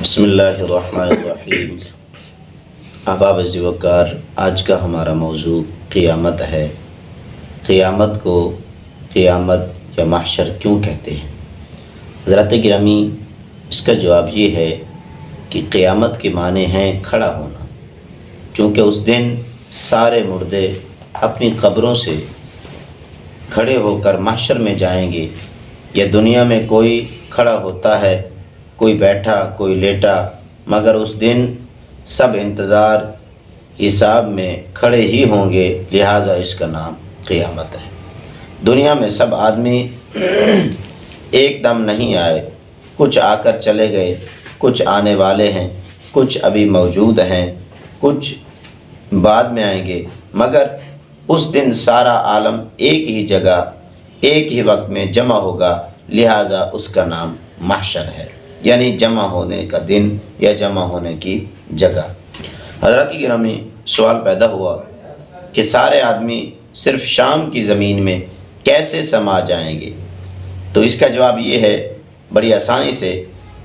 بسم اللہ الرحمن الرحیم۔ احباب وقار، آج کا ہمارا موضوع قیامت ہے۔ قیامت کو قیامت یا محشر کیوں کہتے ہیں؟ حضرات گرامی، اس کا جواب یہ ہے کہ قیامت کے معنی ہیں کھڑا ہونا، چونکہ اس دن سارے مردے اپنی قبروں سے کھڑے ہو کر محشر میں جائیں گے۔ یا دنیا میں کوئی کھڑا ہوتا ہے، کوئی بیٹھا، کوئی لیٹا، مگر اس دن سب انتظار حساب میں کھڑے ہی ہوں گے، لہٰذا اس کا نام قیامت ہے۔ دنیا میں سب آدمی ایک دم نہیں آئے، کچھ آ کر چلے گئے، کچھ آنے والے ہیں، کچھ ابھی موجود ہیں، کچھ بعد میں آئیں گے، مگر اس دن سارا عالم ایک ہی جگہ ایک ہی وقت میں جمع ہوگا، لہٰذا اس کا نام محشر ہے، یعنی جمع ہونے کا دن یا جمع ہونے کی جگہ۔ حضرات گرامی، سوال پیدا ہوا کہ سارے آدمی صرف شام کی زمین میں کیسے سما جائیں گے؟ تو اس کا جواب یہ ہے، بڑی آسانی سے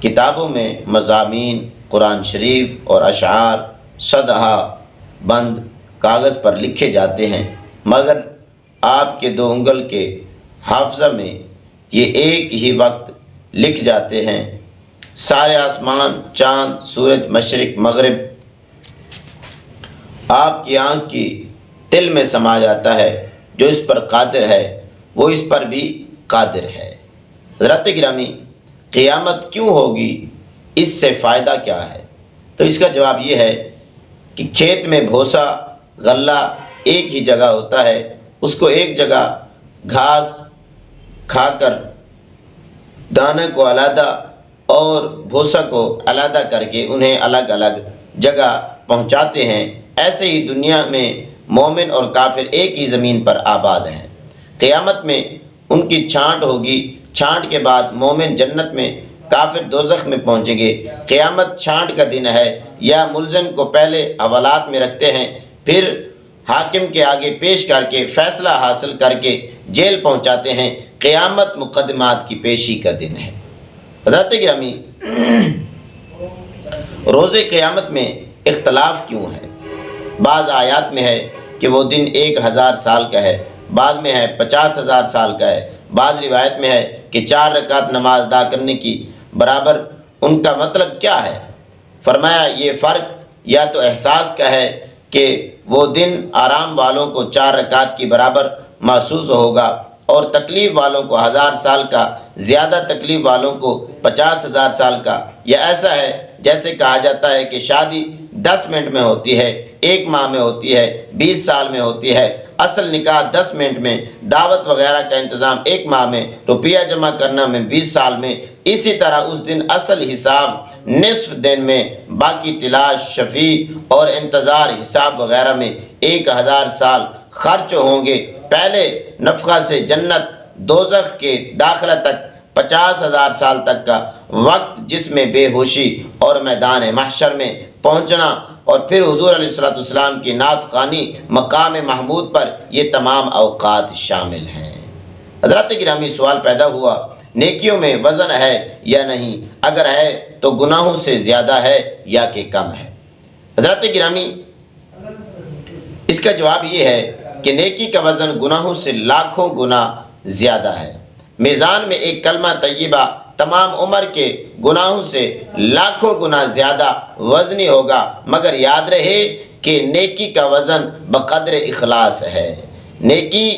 کتابوں میں مضامین قرآن شریف اور اشعار صدہا بند کاغذ پر لکھے جاتے ہیں، مگر آپ کے 2 انگل کے حافظہ میں یہ ایک ہی وقت لکھ جاتے ہیں۔ سارے آسمان، چاند، سورج، مشرق، مغرب آپ کی آنکھ کی تل میں سما جاتا ہے۔ جو اس پر قادر ہے وہ اس پر بھی قادر ہے۔ حضرات گرامی، قیامت کیوں ہوگی؟ اس سے فائدہ کیا ہے؟ تو اس کا جواب یہ ہے کہ کھیت میں بھوسا غلہ ایک ہی جگہ ہوتا ہے، اس کو ایک جگہ گھاس کھا کر دانے کو علیحدہ اور بھوسا کو علیحدہ کر کے انہیں الگ الگ جگہ پہنچاتے ہیں۔ ایسے ہی دنیا میں مومن اور کافر ایک ہی زمین پر آباد ہیں۔ قیامت میں ان کی چھانٹ ہوگی، چھانٹ کے بعد مومن جنت میں، کافر دوزخ میں پہنچیں گے۔ قیامت چھانٹ کا دن ہے، یا ملزم کو پہلے حوالات میں رکھتے ہیں، پھر حاکم کے آگے پیش کر کے فیصلہ حاصل کر کے جیل پہنچاتے ہیں۔ قیامت مقدمات کی پیشی کا دن ہے۔ حضرات گرامی، روز قیامت میں اختلاف کیوں ہے؟ بعض آیات میں ہے کہ وہ دن 1000 سال کا ہے، بعض میں ہے 50,000 سال کا ہے، بعض روایت میں ہے کہ 4 رکعت نماز ادا کرنے کی برابر۔ ان کا مطلب کیا ہے؟ فرمایا یہ فرق یا تو احساس کا ہے کہ وہ دن آرام والوں کو 4 رکعت کی برابر محسوس ہوگا، اور تکلیف والوں کو 1000 سال کا، زیادہ تکلیف والوں کو 50,000 سال کا۔ یا ایسا ہے جیسے کہا جاتا ہے کہ شادی 10 منٹ میں ہوتی ہے، 1 ماہ میں ہوتی ہے، 20 سال میں ہوتی ہے، اصل نکاح 10 منٹ میں، دعوت وغیرہ کا انتظام 1 ماہ میں، روپیہ جمع کرنا میں 20 سال میں۔ اسی طرح اس دن اصل حساب نصف دن میں، باقی تلاش، شفیع اور انتظار حساب وغیرہ میں 1000 سال خرچ ہوں گے۔ پہلے نفخہ سے جنت دوزخ کے داخلہ تک 50,000 سال تک کا وقت، جس میں بے ہوشی اور میدان محشر میں پہنچنا، اور پھر حضور علیہ السلام کی نعت خوانی مقام محمود پر، یہ تمام اوقات شامل ہیں۔ حضرات گرامی، سوال پیدا ہوا، نیکیوں میں وزن ہے یا نہیں؟ اگر ہے تو گناہوں سے زیادہ ہے یا کہ کم ہے؟ حضرات گرامی، اس کا جواب یہ ہے کہ نیکی کا وزن گناہوں سے لاکھوں گنا زیادہ ہے۔ میزان میں ایک کلمہ طیبہ تمام عمر کے گناہوں سے لاکھوں گنا زیادہ وزنی ہوگا، مگر یاد رہے کہ نیکی کا وزن بقدر اخلاص ہے۔ نیکی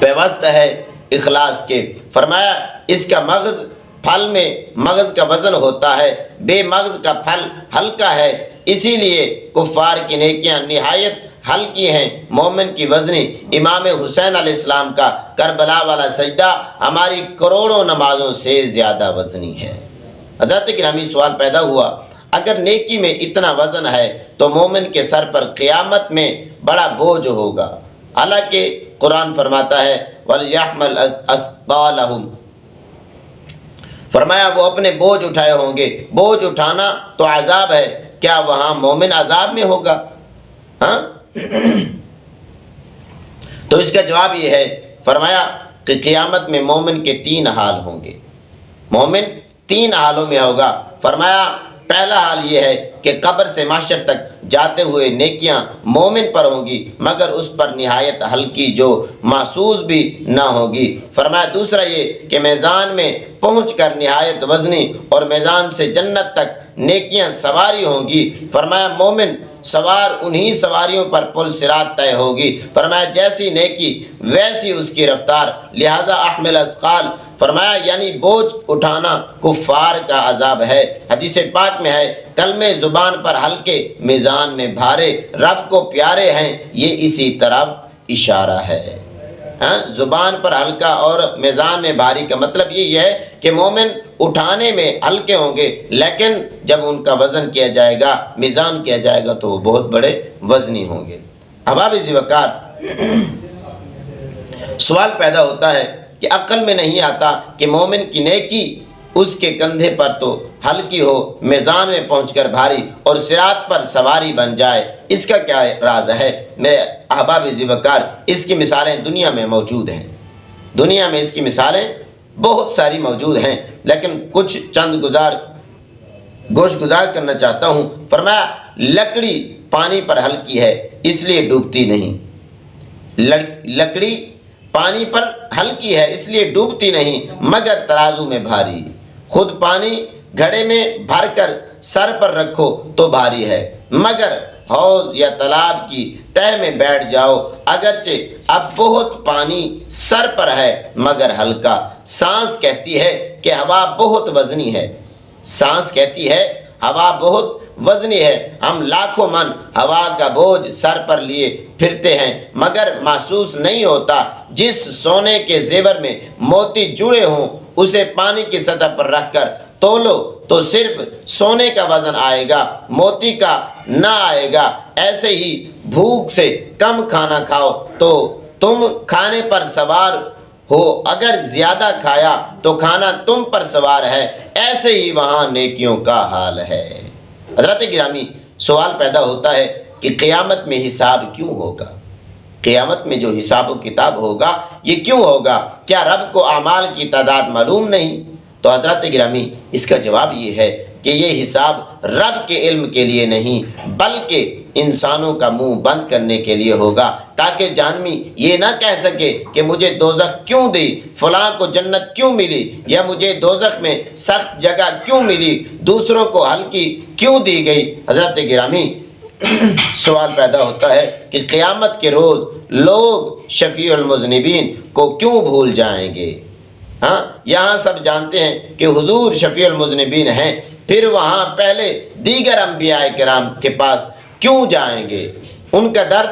پیوست ہے اخلاص کے۔ فرمایا اس کا مغز پھل میں مغز کا وزن ہوتا ہے، بے مغز کا پھل ہلکا ہے، اسی لیے کفار کی نیکیاں نہایت ہلکی ہیں۔ مومن کی وزنی امام حسین علیہ السلام کا کربلا والا سجدہ ہماری کروڑوں نمازوں سے زیادہ وزنی ہے۔ حضرات گرامی، سوال پیدا ہوا، اگر نیکی میں اتنا وزن ہے تو مومن کے سر پر قیامت میں بڑا بوجھ ہوگا۔ حالانکہ قرآن فرماتا ہے وَلْيَحْمَلْ أَثْقَالَهُمْ، فرمایا وہ اپنے بوجھ اٹھائے ہوں گے۔ بوجھ اٹھانا تو عذاب ہے، کیا وہاں مومن عذاب میں ہوگا؟ ہاں؟ تو اس کا جواب یہ ہے، فرمایا کہ قیامت میں مومن کے 3 حال ہوں گے۔ مومن 3 حالوں میں ہوگا۔ فرمایا پہلا حال یہ ہے کہ قبر سے محشر تک جاتے ہوئے نیکیاں مومن پر ہوں گی مگر اس پر نہایت ہلکی جو محسوس بھی نہ ہوگی۔ فرمایا دوسرا یہ کہ میزان میں پہنچ کر نہایت وزنی اور میزان سے جنت تک نیکیاں سواری ہوں گی۔ فرمایا مومن سوار انہی سواریوں پر پل صراط طے ہوگی۔ فرمایا جیسی نیکی ویسی اس کی رفتار، لہذا احمل اثقال، فرمایا یعنی بوجھ اٹھانا کفار کا عذاب ہے۔ حدیث پاک میں ہے کلمے زبان پر ہلکے میزان میں بھارے رب کو پیارے ہیں، یہ اسی طرف اشارہ ہے۔ زبان پر ہلکا اور میزان میں بھاری کا مطلب یہ ہے کہ مومن اٹھانے میں ہلکے ہوں گے لیکن جب ان کا وزن کیا جائے گا، میزان کیا جائے گا تو وہ بہت بڑے وزنی ہوں گے۔ احباب ذی وقار، سوال پیدا ہوتا ہے کہ عقل میں نہیں آتا کہ مومن کی نیکی اس کے کندھے پر تو ہلکی ہو، میزان میں پہنچ کر بھاری اور صراط پر سواری بن جائے، اس کا کیا راز ہے؟ میرے احباب ذی وقار، اس کی مثالیں دنیا میں موجود ہیں، دنیا میں اس کی مثالیں بہت ساری موجود ہیں، لیکن کچھ چند گوش گزار کرنا چاہتا ہوں۔ فرمایا لکڑی پانی پر ہلکی ہے اس لیے ڈوبتی نہیں، لکڑی پانی پر ہلکی ہے اس لیے ڈوبتی نہیں مگر ترازو میں بھاری۔ خود پانی گھڑے میں بھر کر سر پر رکھو تو بھاری ہے، مگر حوض یا تالاب کی تہ میں بیٹھ جاؤ اگرچہ اب بہت پانی سر پر ہے مگر ہلکا۔ سانس کہتی ہے کہ ہوا بہت وزنی ہے، سانس کہتی ہے ہوا بہت وزنی ہے، ہم لاکھوں من ہوا کا بوجھ سر پر لیے پھرتے ہیں مگر محسوس نہیں ہوتا۔ جس سونے کے زیور میں موتی جڑے ہوں اسے پانی کی سطح پر رکھ کر تولو تو صرف سونے کا وزن آئے گا، موتی کا نہ آئے گا۔ ایسے ہی بھوک سے کم کھانا کھاؤ تو تم کھانے پر سوار ہو، اگر زیادہ کھایا تو کھانا تم پر سوار ہے، ایسے ہی وہاں نیکیوں کا حال ہے۔ حضرات گرامی، سوال پیدا ہوتا ہے کہ قیامت میں حساب کیوں ہوگا؟ قیامت میں جو حساب و کتاب ہوگا یہ کیوں ہوگا؟ کیا رب کو اعمال کی تعداد معلوم نہیں؟ تو حضرات گرامی، اس کا جواب یہ ہے کہ یہ حساب رب کے علم کے لیے نہیں بلکہ انسانوں کا منہ بند کرنے کے لیے ہوگا، تاکہ جہنمی یہ نہ کہہ سکے کہ مجھے دوزخ کیوں دی، فلاں کو جنت کیوں ملی، یا مجھے دوزخ میں سخت جگہ کیوں ملی، دوسروں کو ہلکی کیوں دی گئی۔ حضرات گرامی، سوال پیدا ہوتا ہے کہ قیامت کے روز لوگ شفیع المذنبین کو کیوں بھول جائیں گے؟ یہاں سب جانتے ہیں کہ حضور شفیع المذنبین ہیں، پھر وہاں پہلے دیگر انبیاء کرام کے پاس کیوں جائیں گے؟ ان کا در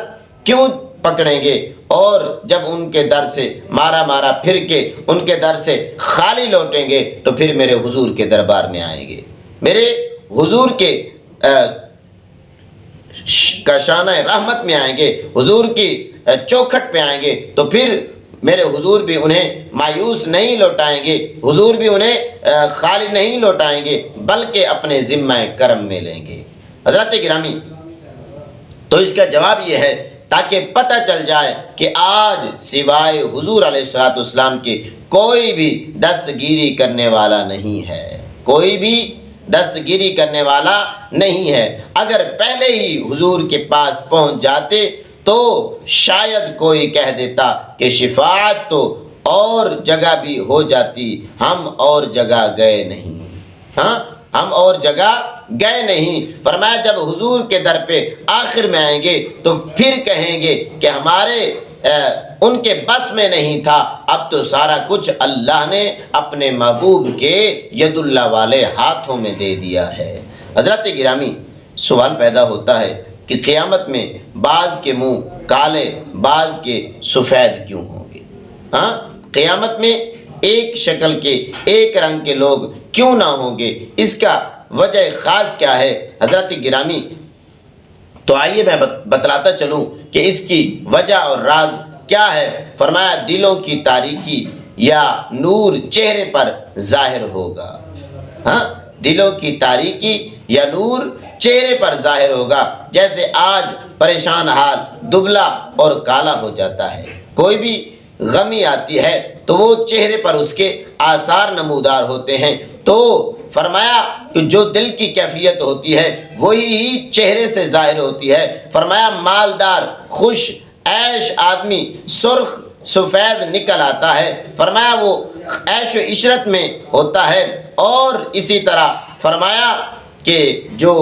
کیوں پکڑیں گے؟ اور جب ان کے در سے مارا پھر کے ان کے در سے خالی لوٹیں گے تو پھر میرے حضور کے دربار میں آئیں گے، میرے حضور کے کاشانہ رحمت میں آئیں گے، حضور کی چوکھٹ پہ آئیں گے، تو پھر میرے حضور بھی انہیں مایوس نہیں لوٹائیں گے، حضور بھی انہیں خالی نہیں لوٹائیں گے بلکہ اپنے ذمہ کرم میں لیں گے۔ حضرات گرامی، تو اس کا جواب یہ ہے تاکہ پتہ چل جائے کہ آج سوائے حضور علیہ الصلوۃ والسلام کے کوئی بھی دستگیری کرنے والا نہیں ہے، کوئی بھی دستگیری کرنے والا نہیں ہے۔ اگر پہلے ہی حضور کے پاس پہنچ جاتے تو شاید کوئی کہہ دیتا کہ شفاعت تو اور جگہ بھی ہو جاتی، ہم اور جگہ گئے نہیں، ہم اور جگہ گئے نہیں۔ فرمایا جب حضور کے در پہ آخر میں آئیں گے تو پھر کہیں گے کہ ہمارے ان کے بس میں نہیں تھا، اب تو سارا کچھ اللہ نے اپنے محبوب کے ید اللہ والے ہاتھوں میں دے دیا ہے۔ حضرات گرامی، سوال پیدا ہوتا ہے کہ قیامت میں بعض کے منہ کالے بعض کے سفید کیوں ہوں گے؟ قیامت میں ایک شکل کے ایک رنگ کے لوگ کیوں نہ ہوں گے؟ اس کا وجہ خاص کیا ہے؟ حضرات گرامی، تو آئیے میں بتلاتا چلوں کہ اس کی وجہ اور راز کیا ہے۔ فرمایا دلوں کی تاریکی یا نور چہرے پر ظاہر ہوگا، دلوں کی تاریکی یا نور چہرے پر ظاہر ہوگا، جیسے آج پریشان حال دبلا اور کالا ہو جاتا ہے، کوئی بھی غمی آتی ہے تو وہ چہرے پر اس کے آثار نمودار ہوتے ہیں۔ تو فرمایا کہ جو دل کی کیفیت ہوتی ہے وہی چہرے سے ظاہر ہوتی ہے۔ فرمایا مالدار خوش عیش آدمی سرخ سفید نکل آتا ہے، فرمایا وہ عیش و عشرت میں ہوتا ہے۔ اور اسی طرح فرمایا کہ جو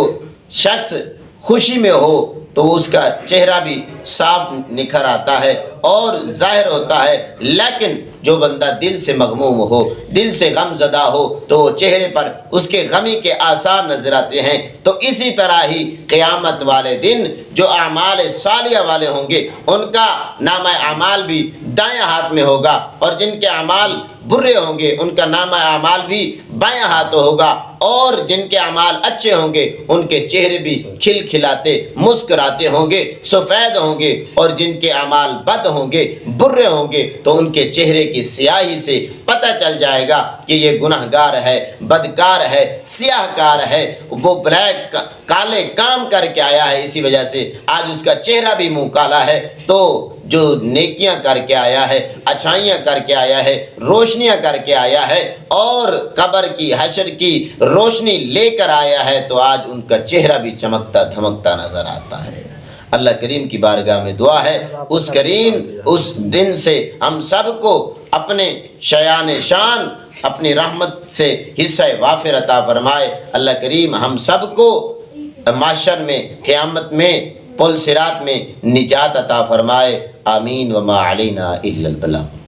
شخص خوشی میں ہو تو اس کا چہرہ بھی صاف نکھر آتا ہے اور ظاہر ہوتا ہے، لیکن جو بندہ دل سے مغموم ہو، دل سے غم زدہ ہو تو وہ چہرے پر اس کے غمی کے آثار نظر آتے ہیں۔ تو اسی طرح ہی قیامت والے دن جو اعمال صالحہ والے ہوں گے ان کا نامہ اعمال بھی دائیں ہاتھ میں ہوگا، اور جن کے اعمال برے ہوں گے ان کا نامہ اعمال بھی بائیں ہاتھ ہوگا، اور جن کے اعمال اچھے ہوں گے ان کے چہرے بھی کھل کھلاتے مسکراتے ہوں گے، سفید ہوں گے، اور جن کے اعمال بد ہوں گے برے ہوں گے تو ان کے چہرے کی سیاہی سے پتہ چل جائے گا کہ یہ گنہگار ہے، بدکار ہے، سیاہ کار ہے، وہ بلیک کالے کام کر کے آیا ہے، اسی وجہ سے آج اس کا چہرہ بھی منہ کالا ہے۔ تو جو نیکیاں کر کے آیا ہے، اچھائیاں کر کے آیا ہے، روشنیاں کر کے آیا ہے اور قبر کی حشر کی روشنی لے کر آیا ہے تو آج ان کا چہرہ بھی چمکتا دھمکتا نظر آتا ہے۔ اللہ کریم کی بارگاہ میں دعا ہے اس کریم اس دن سے ہم سب کو اپنے شیان شان اپنی رحمت سے حصہ وافر عطا فرمائے۔ اللہ کریم ہم سب کو محشر میں قیامت میں پل صراط میں نجات عطا فرمائے۔ آمین وما علینا الا البلاغ۔